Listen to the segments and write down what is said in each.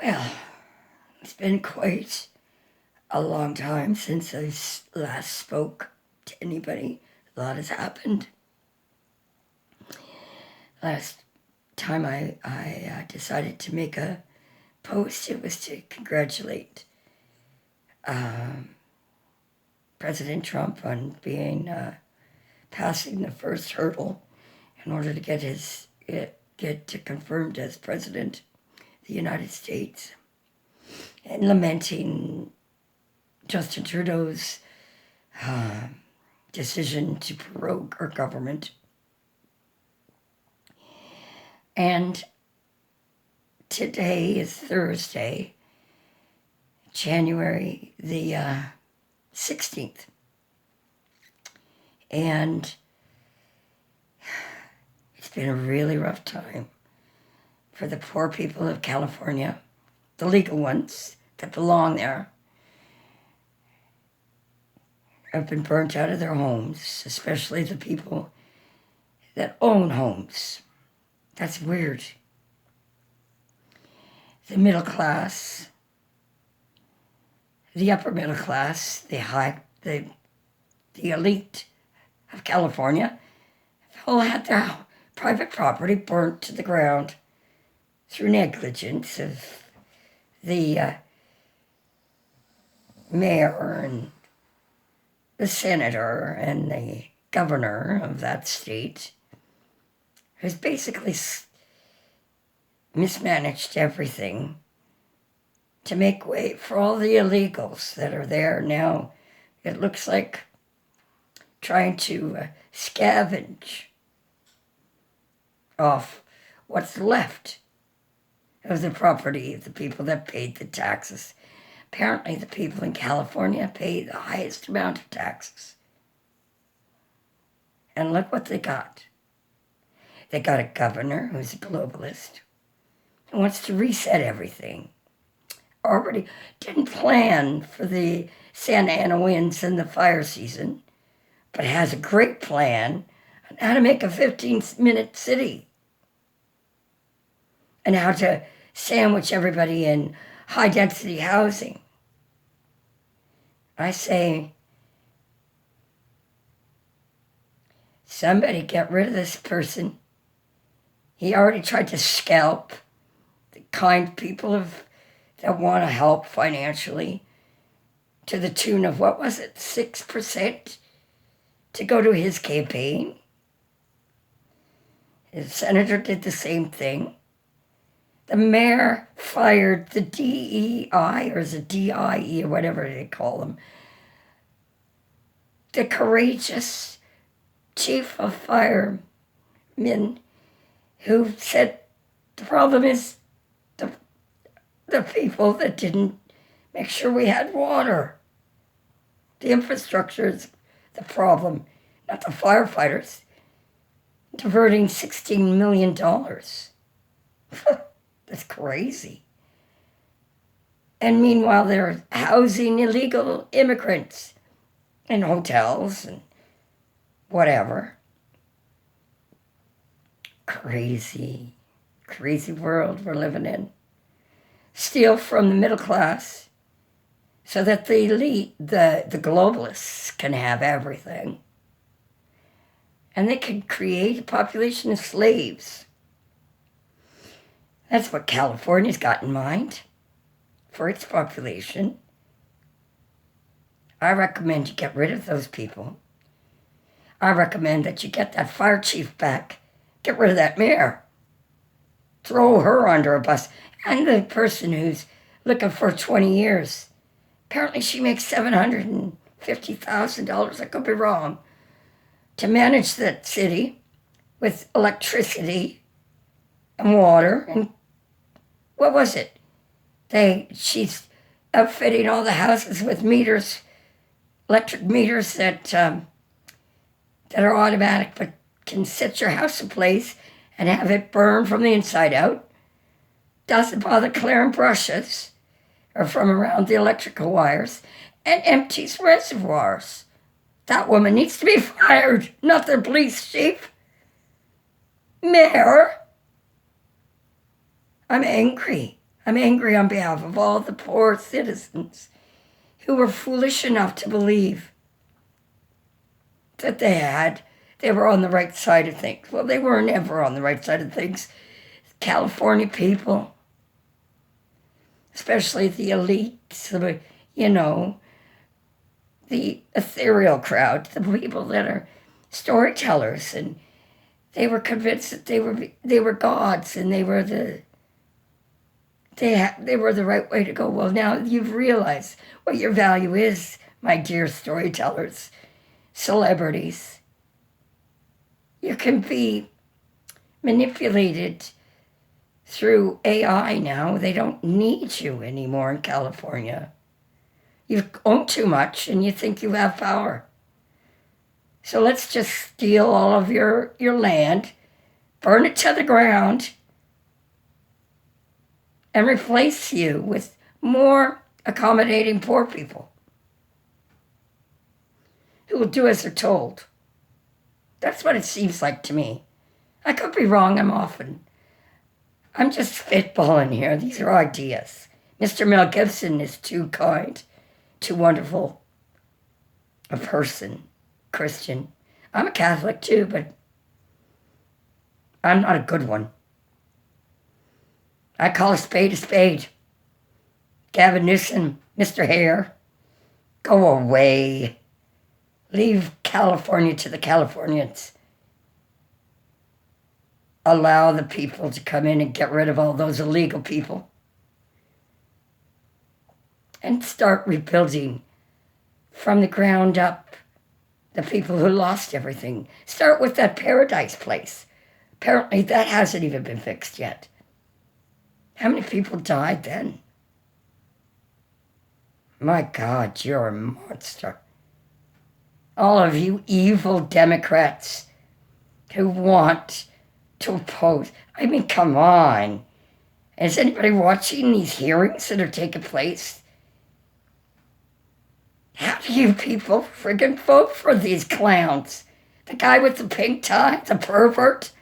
Well, it's been quite a long time since I last spoke to anybody. A lot has happened. Last time I decided to make a post, it was to congratulate President Trump on passing the first hurdle in order to get confirmed as president of the United States, and lamenting Justin Trudeau's decision to prorogue our government. And today is Thursday, January the 16th. And it's been a really rough time for the poor people of California, the legal ones that belong there, have been burnt out of their homes, especially the people that own homes. That's weird. The middle class, the upper middle class, the elite of California have all had their private property burnt to the ground through negligence of the mayor and the senator and the governor of that state, who's basically mismanaged everything to make way for all the illegals that are there now. It looks like trying to scavenge off what's left of the property of the people that paid the taxes. Apparently, the people in California pay the highest amount of taxes. And look what they got. They got a governor who's a globalist who wants to reset everything. Already didn't plan for the Santa Ana winds and the fire season, but has a great plan on how to make a 15-minute city and how to sandwich everybody in high-density housing. I say, somebody get rid of this person. He already tried to scalp the kind people that want to help financially to the tune of, 6% to go to his campaign. His senator did the same thing. The mayor fired the DEI, or is it DIE, or whatever they call them, the courageous chief of firemen, who said the problem is the people that didn't make sure we had water. The infrastructure is the problem, not the firefighters. Diverting $16 million. That's crazy. And meanwhile, they're housing illegal immigrants in hotels and whatever. Crazy, crazy world we're living in. Steal from the middle class so that the elite, the globalists, can have everything. And they can create a population of slaves. That's what California's got in mind for its population. I recommend you get rid of those people. I recommend that you get that fire chief back. Get rid of that mayor. Throw her under a bus. And the person who's looking for 20 years. Apparently she makes $750,000, I could be wrong, to manage that city with electricity and water and what was it? She's outfitting all the houses with meters, electric meters that are automatic, but can set your house ablaze and have it burn from the inside out. Doesn't bother clearing brushes or from around the electrical wires, and empties reservoirs. That woman needs to be fired, not the police chief. Mayor, I'm angry. I'm angry on behalf of all the poor citizens who were foolish enough to believe that they were on the right side of things. Well, they weren't ever on the right side of things. California people, especially the elites, the ethereal crowd, the people that are storytellers, and they were convinced that they were gods, and they were the right way to go. Well, now you've realized what your value is, my dear storytellers, celebrities. You can be manipulated through AI now. They don't need you anymore in California. You own too much and you think you have power. So let's just steal all of your land, burn it to the ground, and replace you with more accommodating poor people who will do as they're told. That's what it seems like to me. I could be wrong. I'm just spitballing here. These are ideas. Mr. Mel Gibson is too kind, too wonderful a person, Christian. I'm a Catholic too, but I'm not a good one. I call a spade. Gavin Newsom, Mr. Hare, go away. Leave California to the Californians. Allow the people to come in and get rid of all those illegal people. And start rebuilding from the ground up the people who lost everything. Start with that Paradise Place. Apparently that hasn't even been fixed yet. How many people died then? My God, you're a monster. All of you evil Democrats who want to oppose. I mean, come on. Is anybody watching these hearings that are taking place? How do you people friggin' vote for these clowns? The guy with the pink tie, the pervert?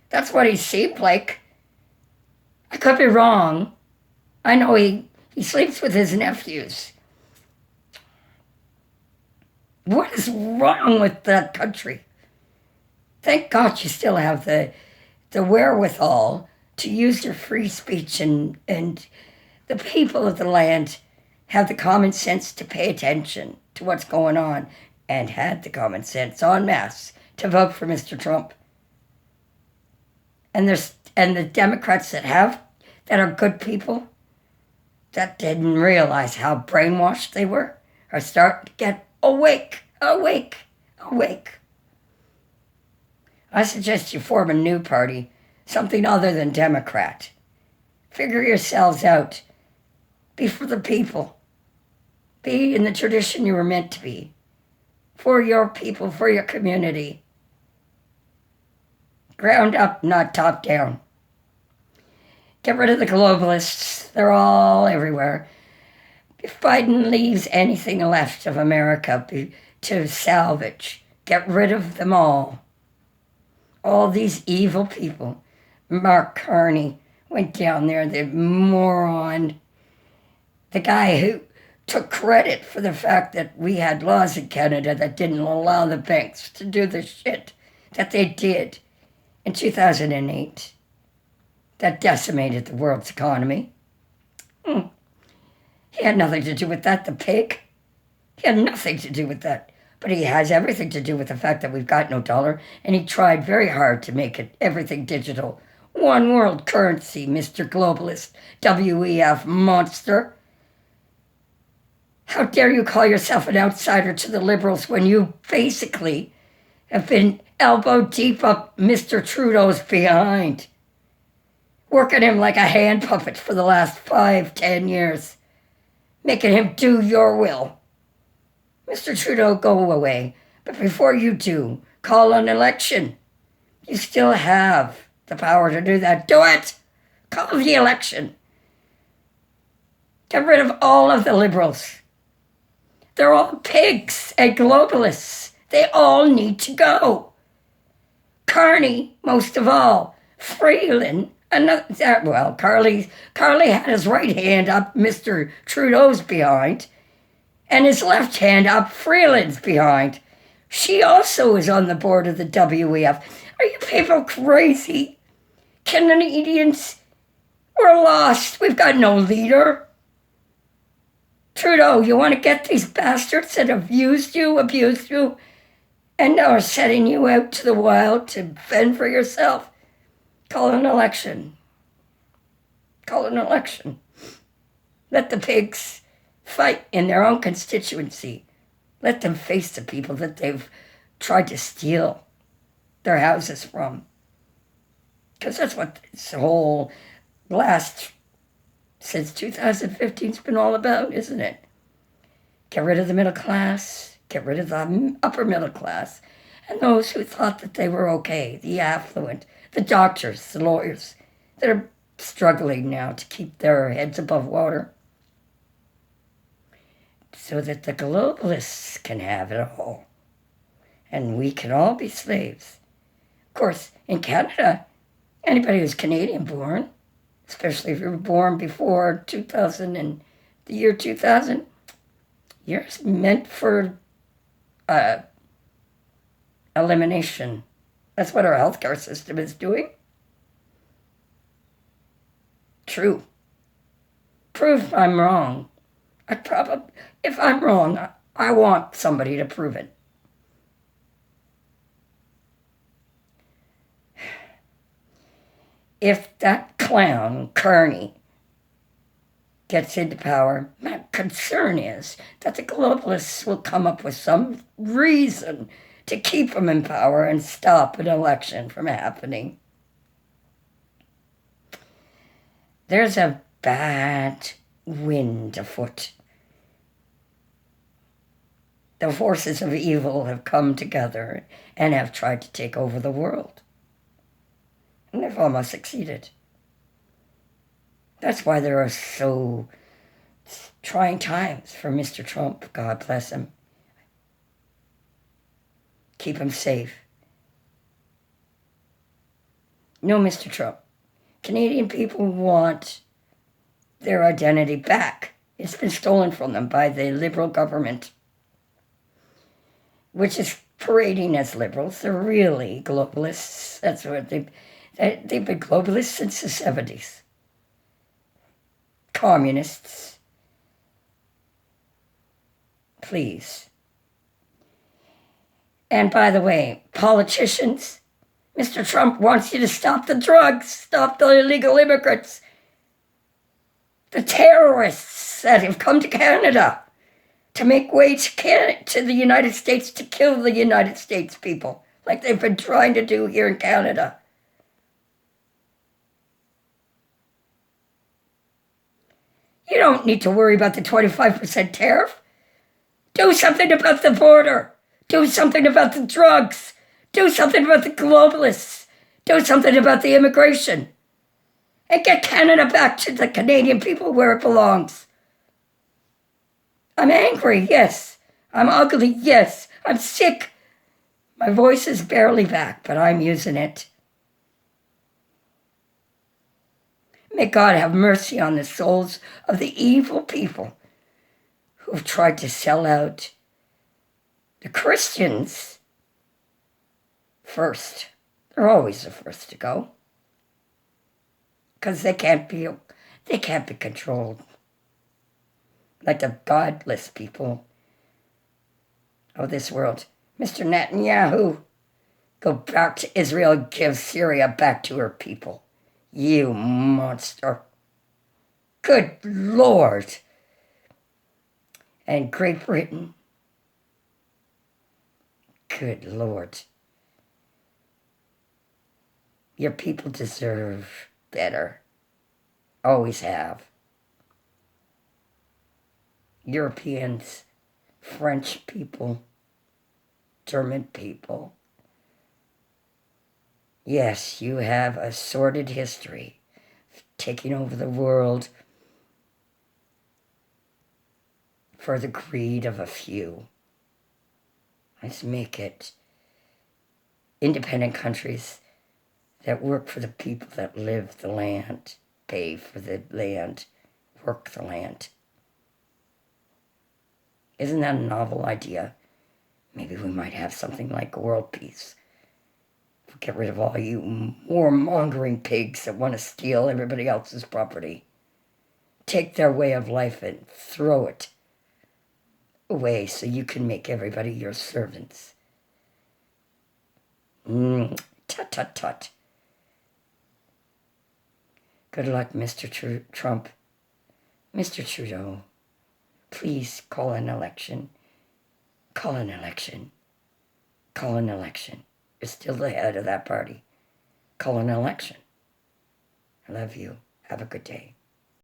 That's what he seemed like. I could be wrong. I know he sleeps with his nephews. What is wrong with that country? Thank God you still have the wherewithal to use your free speech, and the people of the land have the common sense to pay attention to what's going on, and had the common sense en masse to vote for Mr. Trump. And the Democrats that are good people, that didn't realize how brainwashed they were, are starting to get awake. I suggest you form a new party, something other than Democrat. Figure yourselves out. Be for the people. Be in the tradition you were meant to be. For your people, for your community. Ground up, not top down. Get rid of the globalists. They're all everywhere. If Biden leaves anything left of America to salvage, get rid of them all. All these evil people. Mark Carney went down there, the moron. The guy who took credit for the fact that we had laws in Canada that didn't allow the banks to do the shit that they did in 2008. That decimated the world's economy. He had nothing to do with that, the pig. He had nothing to do with that. But he has everything to do with the fact that we've got no dollar, and he tried very hard to make it everything digital. One world currency, Mr. Globalist, WEF monster. How dare you call yourself an outsider to the Liberals when you basically have been elbow deep up Mr. Trudeau's behind, working him like a hand puppet for the last 5-10 years, making him do your will. Mr. Trudeau, go away. But before you do, call an election. You still have the power to do that. Do it! Call the election. Get rid of all of the Liberals. They're all pigs and globalists. They all need to go. Carney, most of all. Freeland, Carly had his right hand up Mr. Trudeau's behind and his left hand up Freeland's behind. She also is on the board of the WEF. Are you people crazy? Canadians, we're lost. We've got no leader. Trudeau, you want to get these bastards that have abused you, and now are setting you out to the wild to fend for yourself? Call an election. Call an election. Let the pigs fight in their own constituency. Let them face the people that they've tried to steal their houses from. Because that's what this whole last, since 2015 has been all about, isn't it? Get rid of the middle class, get rid of the upper middle class, and those who thought that they were okay, the affluent, the doctors, the lawyers, that are struggling now to keep their heads above water, so that the globalists can have it all, and we can all be slaves. Of course, in Canada, anybody who's Canadian born, especially if you were born before 2000 and the year 2000, you're meant for elimination. That's what our healthcare system is doing. True. Prove I'm wrong. If I'm wrong, I want somebody to prove it. If that clown, Carney, gets into power, my concern is that the globalists will come up with some reason to keep him in power and stop an election from happening. There's a bad wind afoot. The forces of evil have come together and have tried to take over the world. And they've almost succeeded. That's why there are so trying times for Mr. Trump. God bless him. Keep him safe. No, Mr. Trump. Canadian people want their identity back. It's been stolen from them by the Liberal government, which is parading as liberals. They're really globalists. That's what they've been globalists since the 70s. Communists. Please. And by the way, politicians, Mr. Trump wants you to stop the drugs, stop the illegal immigrants, the terrorists that have come to Canada to make way to the United States, to kill the United States people, like they've been trying to do here in Canada. You don't need to worry about the 25% tariff. Do something about the border. Do something about the drugs. Do something about the globalists. Do something about the immigration. And get Canada back to the Canadian people where it belongs. I'm angry, yes. I'm ugly, yes. I'm sick. My voice is barely back, but I'm using it. May God have mercy on the souls of the evil people who have tried to sell out the Christians first. They're always the first to go, because they can't be controlled like the godless people of this world. Mr. Netanyahu, go back to Israel and give Syria back to her people. You monster. Good Lord. And Great Britain. Good Lord. Your people deserve better. Always have. Europeans, French people, German people. Yes, you have a sordid history of taking over the world for the greed of a few. Let's make it independent countries that work for the people that live the land, pay for the land, work the land. Isn't that a novel idea? Maybe we might have something like world peace. Get rid of all you warmongering pigs that want to steal everybody else's property. Take their way of life and throw it away so you can make everybody your servants. Tut, tut, tut. Good luck, Mr. Trump. Mr. Trudeau, please call an election. Call an election. Call an election. You're still the head of that party. Call an election. I love you. Have a good day.